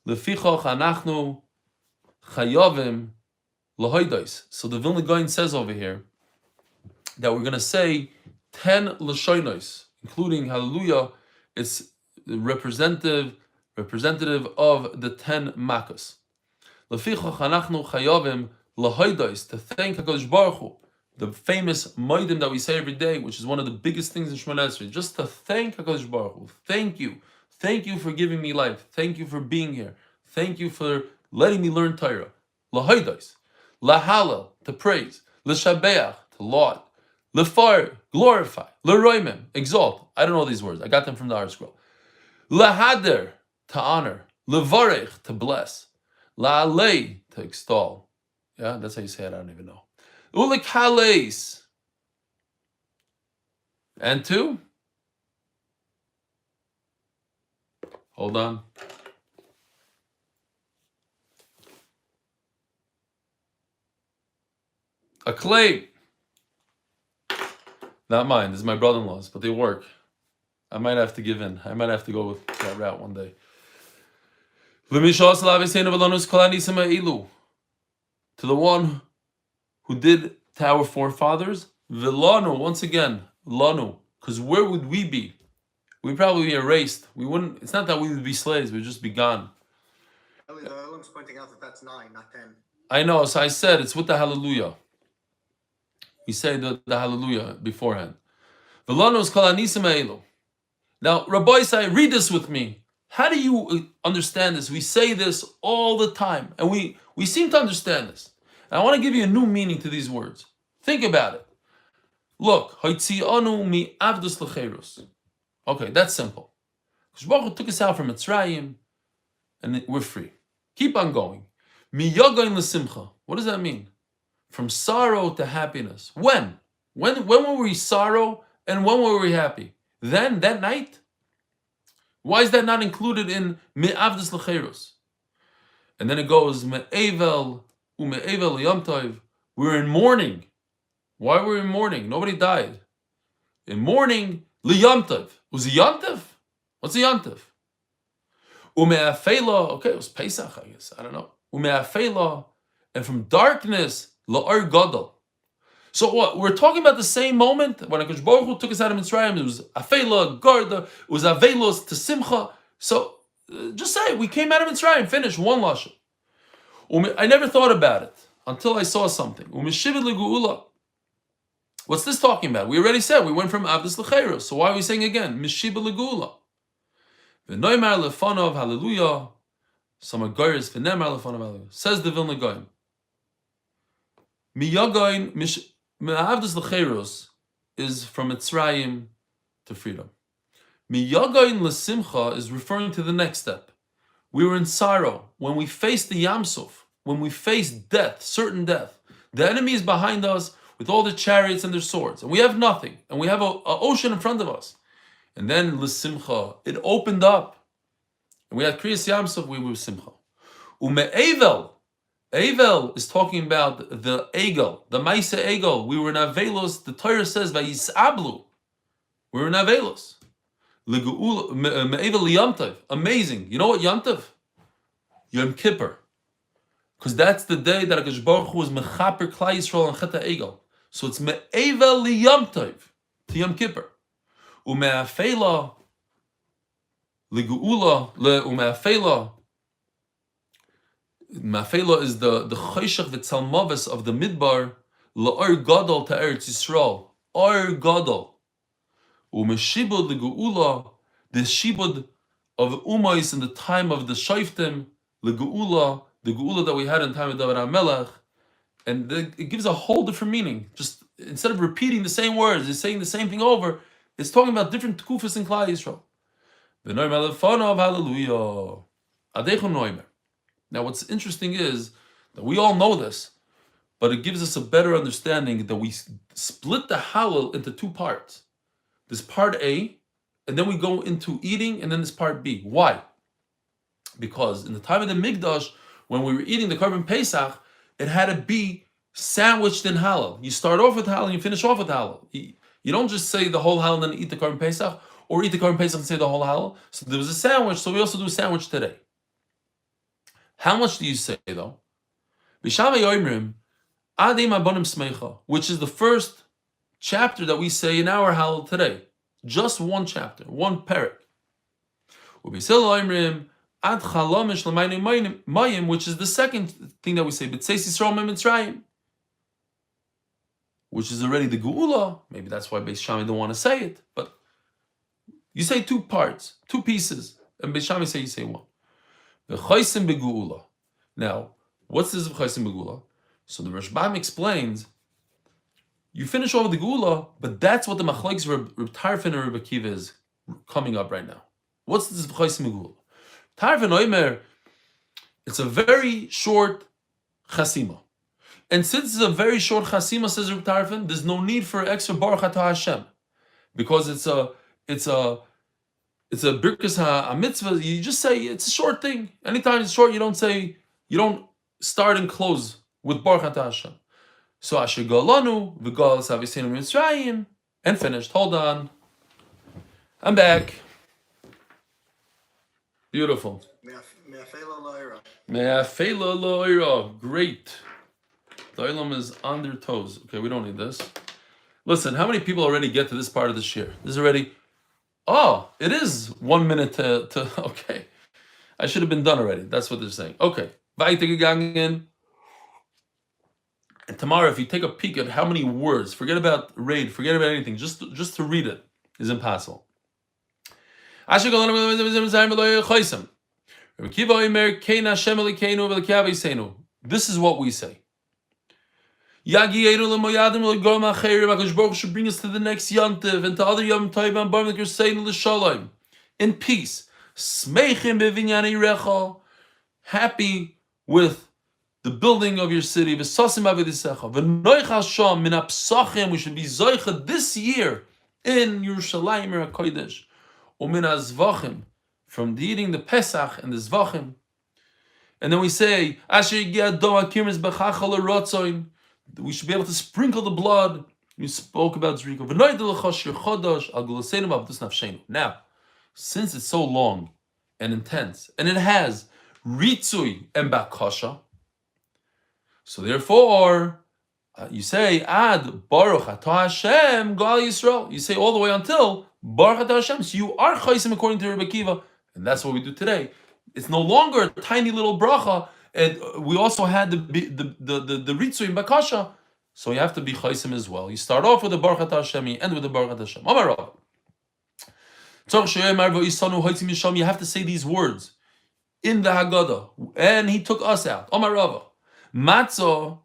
Lefichoch Anachnu Chayavim Lahoidos. So the Vilna Gaon says over here that we're going to say 10 Lashonos, including Hallelujah. It's representative of the 10 Makkos. Lefichoch Anachnu Chayavim Lahoidos, to thank HaKadosh Baruch Hu, the famous hameytim that we say every day, which is one of the biggest things in Shemona Esrei, just to thank HaKadosh Baruch Hu. Thank you. Thank you for giving me life. Thank you for being here. Thank you for letting me learn Torah. Lahoidos. Lahalel, to praise. L'shabeach, to laud. L'far, glorify. L'roimim, exalt. I don't know these words. I got them from the Art Scroll. Lahader, to honor. L'varech, to bless. La'alei, to extol. Yeah, that's how you say it. I don't even know. Ulikaleis. And to? Hold on. A Klein. Not mine. This is my brother-in-law's, but they work. I might have to give in. I might have to go with that route one day. To the one who did to our forefathers, Vilanu, once again, Lanu, because where would we be? We'd probably be erased. We wouldn't. It's not that we would be slaves; we'd just be gone. Eli, the Olam's pointing out that that's 9, not 10. I know. So I said it's with the Hallelujah. We say the Hallelujah beforehand. Vilanu is called Anisim Eilu. Now, Rabbi Isai, read this with me. How do you understand this? We say this all the time, and we seem to understand this. And I want to give you a new meaning to these words. Think about it. Look, Hoitzianu mi avdus lecherus. Okay, that's simple. Because Baruch Hu took us out from Mitzrayim, and we're free. Keep on going. Mi yogain lesimcha. What does that mean? From sorrow to happiness. When? When were we sorrow, and when were we happy? Then, that night? Why is that not included in mi avdus lecherus? And then it goes me'evel u'me'evel yom tov. We're in mourning. Why were we in mourning? Nobody died. In mourning, liyom tov. Was it yom tov? What's a yom tov? U'me'afela. Okay, it was Pesach, I guess. I don't know. U'me'afela. And from darkness, la'or gadol. So what? We're talking about the same moment when HaKadosh Baruch Hu took us out of Mitzrayim. It was afela, garda. It was avelos to simcha. So just say we came out of Mitzrayim. Finish one lashon. I never thought about it until I saw something. What's this talking about? We already said we went from avdus lecherus. So why are we saying again? Mishiba legeula. V'noimar lefanov hallelujah. Some agoris v'nemar lefanov hallelujah. Says the Vilna Gaon. Miyagain avdus lecherus is from Mitzrayim to freedom. Miyagain lesimcha is referring to the next step. We were in sorrow when we faced the Yam Suf, when we faced death, certain death. The enemy is behind us. with all the chariots and their swords, and we have nothing, and we have an ocean in front of us. And then l'simcha, it opened up, and we had kriyas yamsuf, we were simcha. Ume'evel, Evel is talking about the egel, the maisa egel. We were in avelos. The Torah says vayisablu. We were in avelos. Me'evel yamtav. Amazing. You know what yamtav? Yom Kippur. Because that's the day that HaKadosh Baruch Hu was mechaper Klai Yisrael and Cheta Egel. So it's me'evel liyamtav to Yom Kippur. Ume'afela leguula ume'afela. Mafela is the choshech v'tzalmavis of the midbar la'or gadol to Eretz Yisrael. Or gadol. Umeshibud leguula, the shibud of umais in the time of the shoftim leguula, the geula that we had in the time of David HaMelech, and it gives a whole different meaning. Just instead of repeating the same words, it's saying the same thing over. It's talking about different tekufas in Klal Yisrael. V'noy melefanav hallelujah. Adeichum noimer. Now, what's interesting is that we all know this, but it gives us a better understanding that we split the Hallel into two parts. There's part A, and then we go into eating, and then there's part B. Why? Because in the time of the Mikdash, when we were eating the Korban Pesach, it had to be sandwiched in Hallel. You start off with Hallel, and you finish off with Hallel. You don't just say the whole Hallel and then eat the Korban Pesach, or eat the Korban Pesach and say the whole Hallel. So there was a sandwich, so we also do a sandwich today. How much do you say though? Which is the first chapter that we say in our Hallel today. Just one chapter, one parak. Which is the second thing that we say. Which is already the Geula. Maybe that's why Beis Shammai don't want to say it. But you say two parts, two pieces. And Beis Shammai you say one. Now, what's this v'chaisim begula? So the Rashbam explains, you finish over the Geula, but that's what the machlokes Reb Tarfon and Reb Akiva is coming up right now. What's this v'chaisim begula? Tarfon Oimer, it's a very short chasima. And since it's a very short chasima, says Reb Tarfon, there's no need for extra Baruch Atah Hashem. Because it's a birkas ha-mitzvah, you just say it's a short thing. Anytime it's short, you don't start and close with Baruch Atah Hashem. So Asher Galanu, V'gal Savisenu Mitzrayim, and finished. Hold on. I'm back. Beautiful. Me'afela lo'ira. Great. The Olam is on their toes. Okay, we don't need this. Listen, how many people already get to this part of the shir? This is already... Oh, it is 1 minute to okay. I should have been done already. That's what they're saying. Okay. Weitergegangen. And tomorrow, if you take a peek at how many words, forget about raid, forget about anything, just to read it is impossible. This is what we say. HaKadosh Baruch should bring us to the next Yantiv and to other Yom Tov and Bar Mitzvah in peace. Happy with the building of your city. We should be zoicha this year in Yerushalayim HaKodesh. From the eating the Pesach and the Zvachim. And then we say, we should be able to sprinkle the blood. We spoke about Zrika. Now, since it's so long and intense, and it has Ritzui and Bakasha, so therefore, you say, Ad Baruch Atah Hashem Gal Yisrael. You say all the way until Baruch Atah Hashem. So you are chaysim according to Rebbe Akiva. And that's what we do today. It's no longer a tiny little bracha. And we also had the Ritzui and Bakasha. So you have to be chaysim as well. You start off with the Baruch Atah Hashem, you end with the Baruch Atah Hashem. Amar Rav. You have to say these words in the Haggadah. And he took us out. Amar Rav. Matzah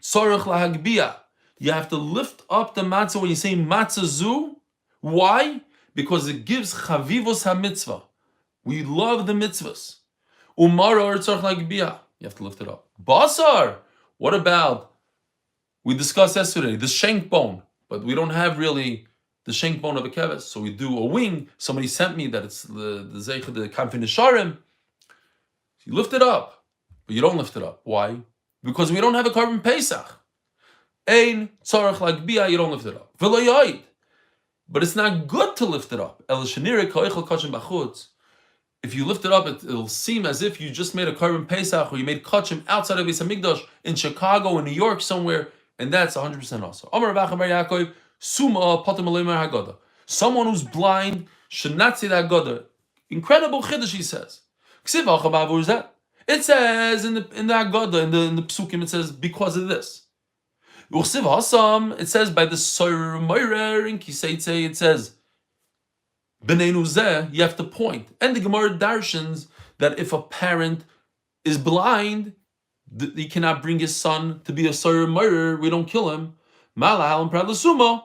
tzorich lahagbia. You have to lift up the matzah when you say matzah zu. Why? Because it gives chavivos ha-mitzvah. We love the mitzvahs. Umara tzorich lahagbia. You have to lift it up. Basar. What about We discussed yesterday the shank bone, but we don't have really the shank bone of a keves, so we do a wing. Somebody sent me that it's the zeicha the kamfin sharim. You lift it up, but you don't lift it up. Why? Because we don't have a carbon pesach. Ein tzarach like bia, you don't lift it up. V'lo yoid. But it's not good to lift it up. If you lift it up, it'll seem as if you just made a carbon pesach or you made kachim outside of Beis Hamikdash in Chicago, in New York, somewhere, and that's 100% also. Someone who's blind should not say that Haggadah. Incredible chiddush, he says. What is that? It says in the Haggadah, in the Psukim, it says because of this. It says by the Soyer Moirer in Kiseitze, it says B'neinu Zeh, you have to point. And the Gemara darshans that if a parent is blind, he cannot bring his son to be a Soyer Moirer, we don't kill him. Malahal and Pradlasuma.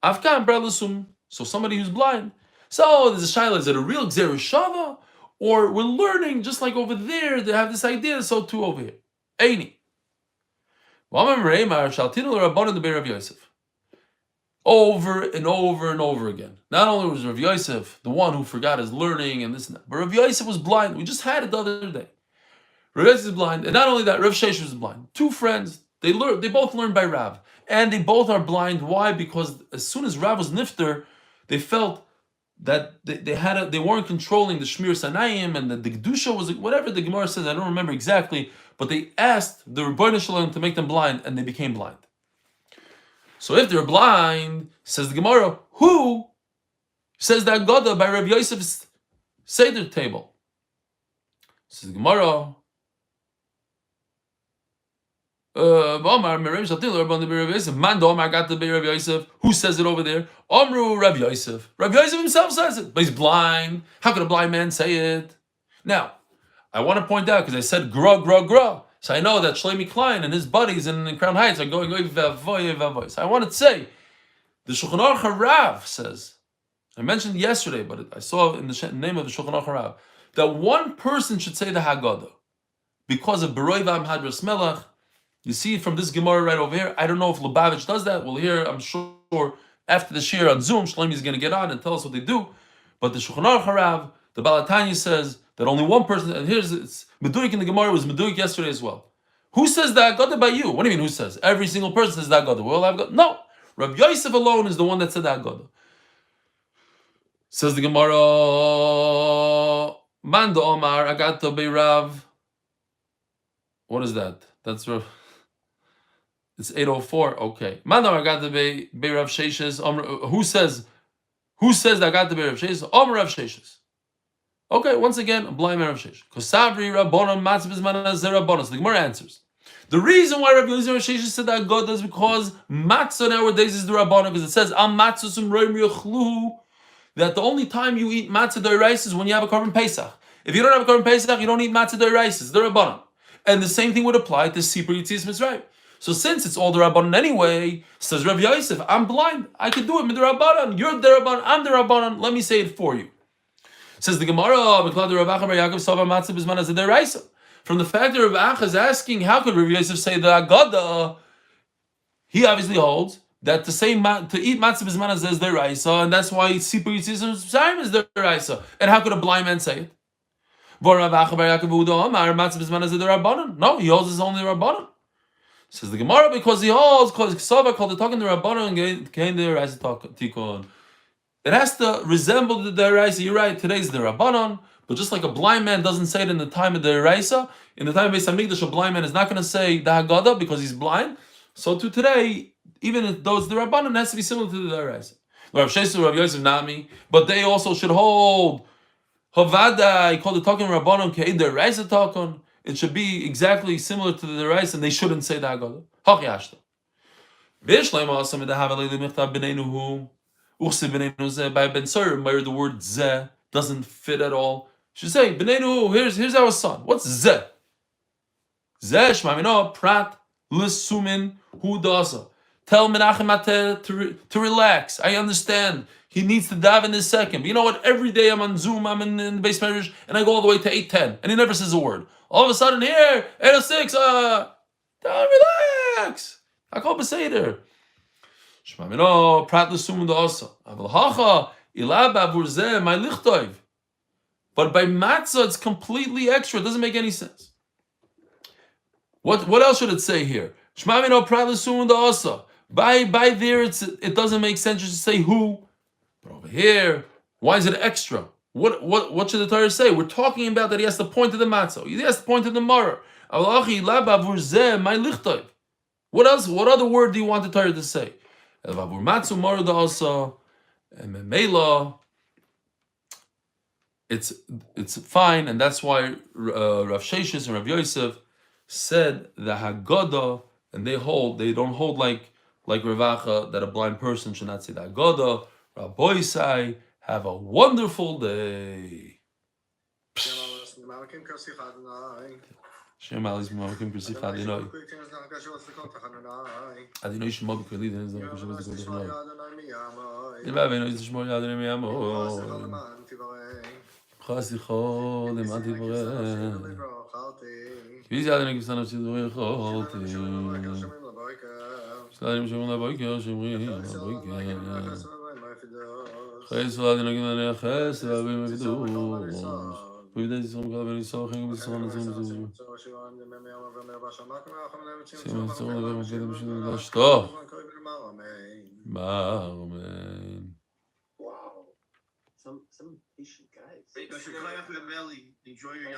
Afkan Pradlasum. So somebody who's blind. So there's a shayla, is it a real Gzerah Shava? Or we're learning, just like over there, they have this idea, so too over here. Eini. Over and over and over again. Not only was Rav Yosef the one who forgot his learning and this and that, but Rav Yosef was blind. We just had it the other day. Rav Yosef is blind, and not only that, Rav Sheshes was blind. Two friends, they both learned by Rav, and they both are blind. Why? Because as soon as Rav was nifter, they felt that they weren't controlling the Shmir Sanayim, and the Gedusha was whatever the Gemara says. I don't remember exactly. But they asked the Rebbeinu Shalom to make them blind, and they became blind. So if they're blind, says the Gemara, who says that Haggadah by Rav Yosef's Seder table? Says the Gemara, who says it over there? Amru Rav Yosef. Rav Yosef himself says it, but he's blind. How could a blind man say it? Now, I want to point out, because I said gra. So I know that Shlomi Klein and his buddies in Crown Heights are going vavoy. So I want to say, the Shulchan Aruch Harav says, I mentioned yesterday, but I saw in the name of the Shulchan Aruch Harav, that one person should say the Haggadah. Because of Beroi Vam Hadras Melech. You see from this Gemara right over here. I don't know if Lubavitch does that. We'll hear, I'm sure, after the Shira on Zoom, Shlomi is going to get on and tell us what they do. But the Shulchan Aruch Harav, the Balatanya says that only one person, and it's Meduik in the Gemara, was Meduik yesterday as well. Who says that Haggadah by you? What do you mean who says? Every single person says that Haggadah. We all have Haggadah. No. Rav Yosef alone is the one that said that Haggadah. Says the Gemara, Manda Omar Haggadah by Rav. What is that? That's Rav. It's 8:04. Okay. Manda Omar Haggadah by Rav Sheshes. Who says that Haggadah by Rav Sheshes? Omar Rav Sheshes. Okay, once again, a blind man of Sheish. Kosavri Rabbonon Matzah B'zman Hazeh Rabbonon. So the Gemara answers. The reason why Rabbi Yosef Sheish said that God is because matzah nowadays is the Rabbonon, because it says Am matzah sum roim yochluhu, that the only time you eat matzah d'oraisa is when you have a carbon pesach. If you don't have a carbon pesach, you don't eat matzah d'oraisa. It's the Rabbonon. And the same thing would apply to Sipur Yitzis Mitzrayim. So since it's all the Rabbanon anyway, says Rabbi Yosef, I'm blind. I can do it. Mid Rabbanon. You're the Rabbanon. I'm the Rabbanon. Let me say it for you. Says the Gemara, from the fact that Rav Acha is asking, how could Rav Yosef say the Haggadah? He obviously holds that to eat matzah b'zman hazeh is deraisa, and that's why Sipur Yitzis Mitzrayim is deraisa. And how could a blind man say it? No, he holds it's only Rabbanon. Says the Gemara, because he holds, because Ksava called the talking to Rabbanon and came the deraisa tikun. It has to resemble the deraisa. You're right, today's the Rabbanon, but just like a blind man doesn't say it in the time of the deraisa, in the time of Beis Hamikdash, a blind man is not going to say the Haggadah because he's blind. So to today, even though it's the Rabbanon, it has to be similar to the deraisa. Rav Sheshes, Rav Yosef Nami, but they also should hold Havada. He called the talking Rabbanon ke'ed deraisa talking. It should be exactly similar to the deraisa, and they shouldn't say the Haggadah. Hach yashta. V'yishleim asam v'dahav leili michtav b'neinuhu. By Ben Sir, the word Zeh doesn't fit at all. Should say, B'neinu, here's our son. What's Zeh? Zeh shmamino prat l'sumin hu dasa. Tell Menachem to relax. I understand. He needs to daven this second. But you know what? Every day I'm on Zoom, I'm in the base marriage, and I go all the way to 8:10, and he never says a word. All of a sudden here, 8:06, relax. Hakol b'seder. Shema mino prat l'sum da'asa. Aval hacha ila b'avur zeh my lichtov. But by matzah, it's completely extra. It doesn't make any sense. What else should it say here? Shema mino prat l'sum da'asa. By there, it doesn't make sense just to say who. But over here, why is it extra? What should the Torah say? We're talking about that he has to point to the matzah. He has to point to the maror. What else? What other word do you want the Torah to say? It's fine, and that's why Rav Sheshes and Rav Yosef said the Haggadah, and they don't hold like Ravacha that a blind person should not say the Haggadah. Rabbi say, have a wonderful day. Shem Ali's Malkim Persif Adinoi. Adinoi Shema B'Keli Then Zon Kushavas the Kodachnoi. Ibaveno is Shmo Yadin Miyamo. Chasicho Leman Devorah. Kviz Yadin Kisan of Siduri Cholti. Shtadim Shemon LaBoiker Shemri LaBoiker. Chayes Vladin Agin Ches Vavim Avidu. We did some kind of very soaking with some of them. Amen. Wow. Some patient guys. Enjoy your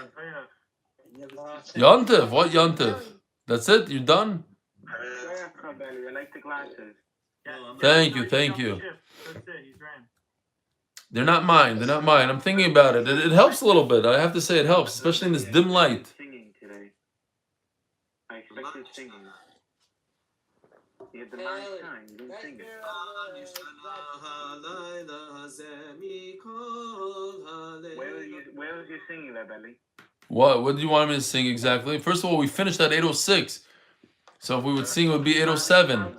Yontif, what Yontif? That's it? You're done? I like the glasses. Thank you. That's it, he's ran. They're not mine. I'm thinking about it. It helps a little bit. I have to say it helps, especially in this dim light. Singing today. I expected singing. You had the nice time. You didn't sing it. Where was your singing there, Belly? What do you want me to sing exactly? First of all, we finished at 8:06. So if we would sing, it would be 8:07.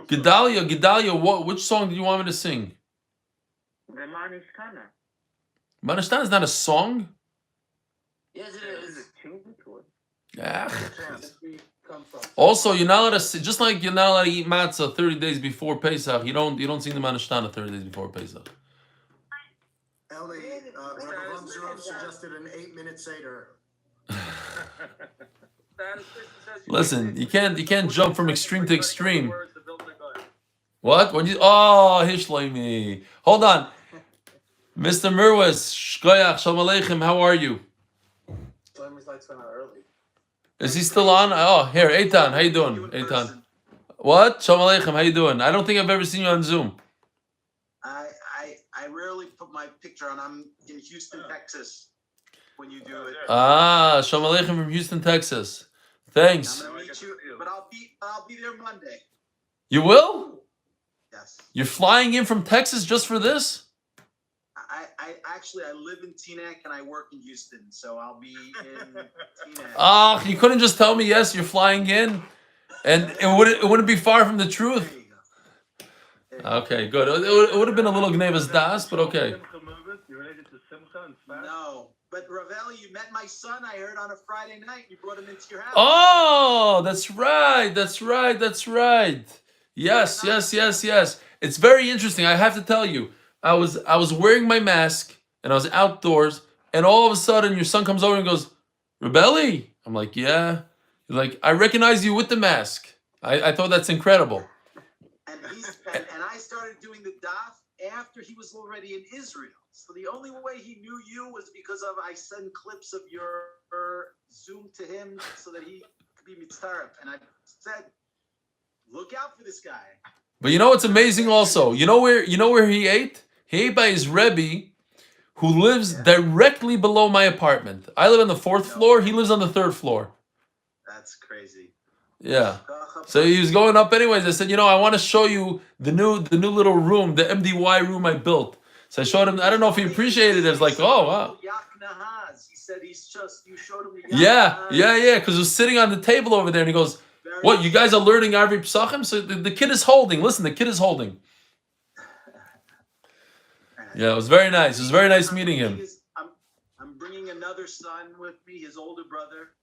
Gedalia, which song did you want me to sing? The Manishkana. Manishtan is not a song? Yes, it is. Yeah. Also, you're not allowed to, just like you're not allowed to eat matzah 30 days before Pesach, you don't sing the Manishtan 30 days before Pesach. Eli, Rabbi suggested an 8-minute Seder. Listen, you can't jump from extreme to extreme. What? Hishleimi. Hold on. Mr. Mirwis, Shkoyach, Shalom Aleichem, how are you? Is he still on? Oh, here, Eitan, how you doing? Eitan. What? Shalom Aleichem, how you doing? I don't think I've ever seen you on Zoom. I rarely put my picture on. I'm in Houston, Texas when you do it. Shalom Aleichem from Houston, Texas. Thanks. I'm gonna meet you, but I'll be there Monday. You will? Yes. You're flying in from Texas just for this? I actually live in Teaneck and I work in Houston, so I'll be in Teaneck. You couldn't just tell me yes, you're flying in, and it wouldn't be far from the truth. There you go. Okay, good. It would have been a little gnevas das, but okay. No, but Ravelli, you met my son. I heard on a Friday night. You brought him into your house. Oh, that's right. Yes. It's very interesting. I have to tell you, I was wearing my mask and I was outdoors, and all of a sudden your son comes over and goes, "Rebelli?" I'm like, "Yeah." He's like, "I recognize you with the mask." I thought that's incredible. And I started doing the daf after he was already in Israel. So the only way he knew you was because I sent clips of your Zoom to him so that he could be mitzaref. And I said, look out for this guy. But you know what's amazing also? You know where he ate? He ate by his Rebbe, who lives directly below my apartment. I live on the 4th floor. He lives on the 3rd floor. That's crazy. Yeah. So he was going up anyways. I said, I want to show you the new little room, the MDY room I built. So I showed him. I don't know if he appreciated it. It's like, oh wow. He said you showed him the Yeah. Because it was sitting on the table over there, and he goes, "What? You guys are learning Arvi Pesachim?" So the kid is holding. Listen, the kid is holding. Yeah, it was very nice. It was very nice meeting him. I'm bringing another son with me, his older brother.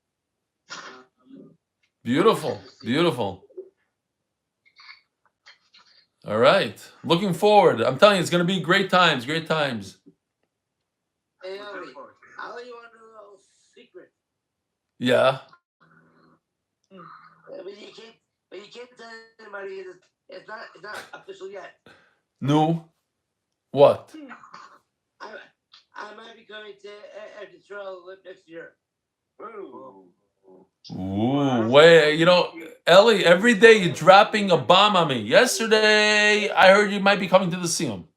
Beautiful, beautiful. All right, looking forward. I'm telling you, it's gonna be great times, great times. Hey, Eli, I'll let you want a little secret. Yeah. But you can't tell anybody. It's not official yet. No. What? I might be coming to Yisrael next year. Ooh, wait, you know, Ellie, every day you're dropping a bomb on me. Yesterday, I heard you might be coming to the Siyum.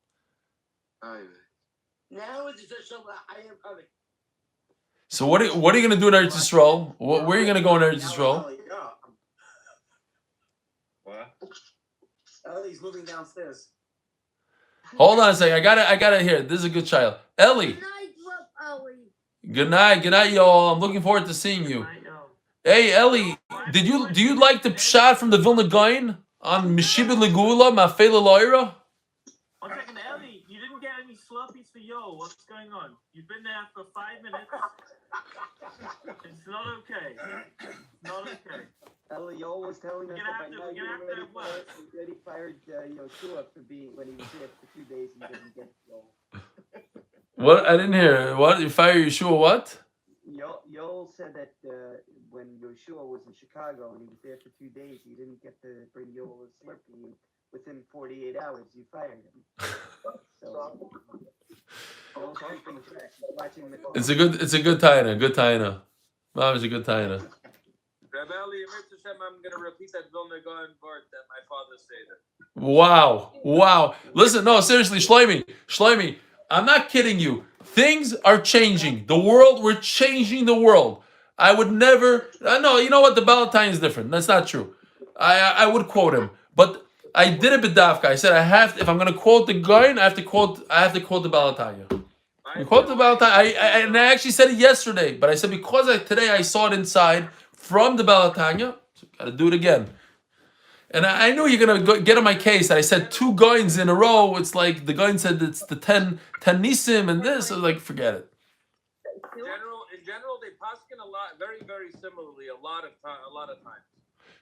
Now it's official. I am coming. So what are you gonna do in Eretz Yisrael? Where are you gonna go in Eretz Yisrael? What? Ellie's moving downstairs. Hold on a second. I gotta hear. This is a good child. Ellie. Good night, y'all. I'm looking forward to seeing you. Hey, Ellie, do you like the pshat from the Vilna Gaon on Meshibit Legula Mafela Loira? 1 second, Ellie, you didn't get any slurpees for Yo. What's going on? You've been there for 5 minutes. It's not okay. Not okay. Ellie, you always telling us You're gonna that have to- by now you're gonna have to have work. you already fired Yoshua for being when he was there for 2 days and didn't get Yoel. What? I didn't hear. What? You fire Yeshua? What? Yoel said that when Yoshua was in Chicago and he was there for 2 days, he didn't get to bring Yoel a Slurpee. And within 48 hours, you fired him. So, Yoel's keeping track. He's watching the It's a good taina. Good taina. Mom is a good taina. Rabbi Eli, I'm going to repeat that Vilna Gaon word that my father said. Wow. Listen, no, seriously, Shlomi, I'm not kidding you. Things are changing. We're changing the world. I would never. No, you know what? The Balatine is different. That's not true. I would quote him, but I did it b'dafka. I said if I'm going to quote the Gaon, I have to quote the Balatanya. You quote the Balatanya. And I actually said it yesterday, but I said because today I saw it inside from the Balatanya, so got to do it again. And I knew you're gonna get on my case. I said 2 goins in a row. It's like the goin said it's the 10 nisim and this. I was like, forget it. In general, they paskin a lot, very, very similarly, a lot of times.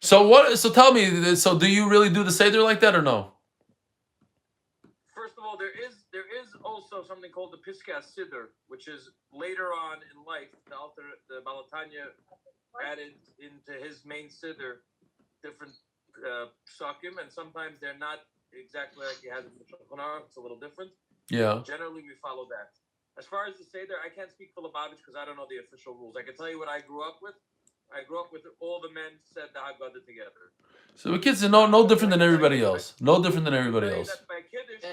So what? So tell me. So do you really do the seder like that or no? First of all, there is also something called the Piskas Siddur, which is later on in life. The Balatanya added into his main Siddur different psukim, and sometimes they're not exactly like he has in the Shulchan Aruch. It's a little different. Yeah. Generally, we follow that. As far as the Seder, I can't speak for Lubavitch because I don't know the official rules. I can tell you what I grew up with. I grew up with all the men said the Haggadah together. So the kids are no different than everybody else. No different than everybody else. That by Kiddush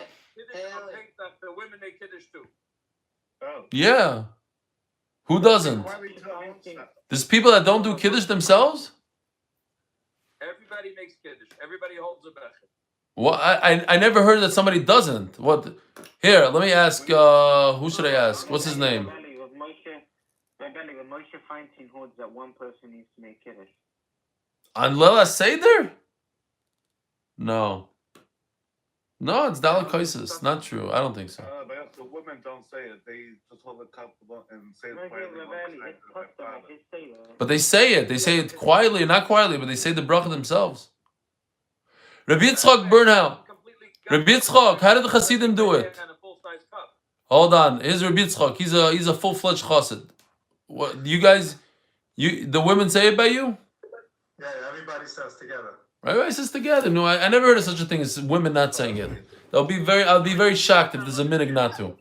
on Pesach, the women make Kiddush too. Oh. Yeah. Who doesn't? There's people that don't do kiddush themselves. Everybody makes Kiddush. Everybody holds a Bechet. Well, I never heard that somebody doesn't. What? Here, let me ask. Who should I ask? What's his name? When Moshe Feinstein holds that one person needs to make Kiddush. On Leah Seder? No, it's Dalek Kaisis. Not true. I don't think so. But the women don't say it. They just hold a cup and say it quietly. But they say it. They say it quietly, not quietly, but they say the bracha themselves. Rabbi Yitzchak Bernal. Rabbi Yitzchak, how did the Hasidim do it? Hold on. Here's Rabbi Yitzchak. He's a full-fledged Chassid. What you guys? The women say it by you? Yeah, everybody says together. Everybody says together. No, I never heard of such a thing as women not saying it. I'll be very shocked if there's a minhag not to.